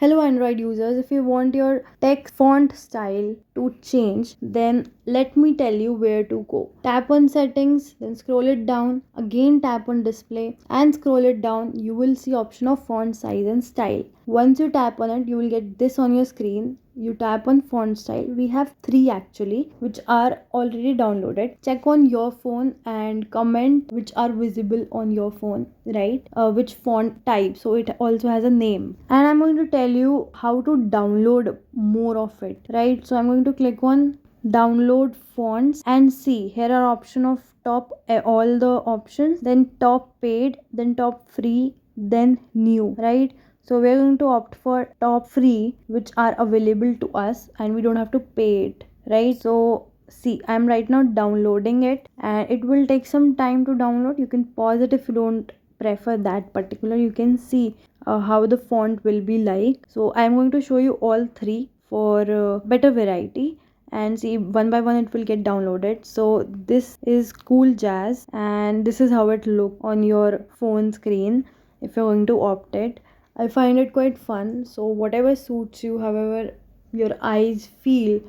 Hello Android users, if you want your text font style to change, then let me tell you where to go. Tap on settings, then scroll it down, again tap on display and scroll it down. You will see option of font size and style. Once you tap on it, you will get this on your screen. You tap on font style. We have 3 actually which are already downloaded. Check on your phone and comment which are visible on your phone, right? Which font type, so it also has a name. And I'm going to tell you how to download more of it, right? So I'm going to click on download fonts and see here are option of top all the options, then top paid, then top free, then new, right? So we're going to opt for top free which are available to us and we don't have to pay it, right? So see, I'm right now downloading it and it will take some time to download. You can pause it if you don't prefer that particular. You can see how the font will be like. So I'm going to show you all 3 for better variety, and see one by one it will get downloaded. So this is Cool Jazz and this is how it look on your phone screen if you're going to opt it. I find it quite fun. So whatever suits you, however your eyes feel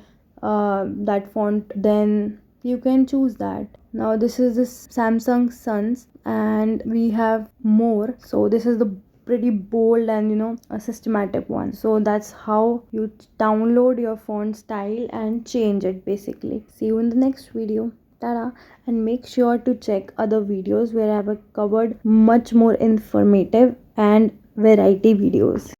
that font, then you can choose that. Now this is this Samsung Suns and we have more. So this is the pretty bold and a systematic one. So that's how you download your font style and change it basically. See you in the next video. Tada. And make sure to check other videos where I have covered much more informative and variety videos.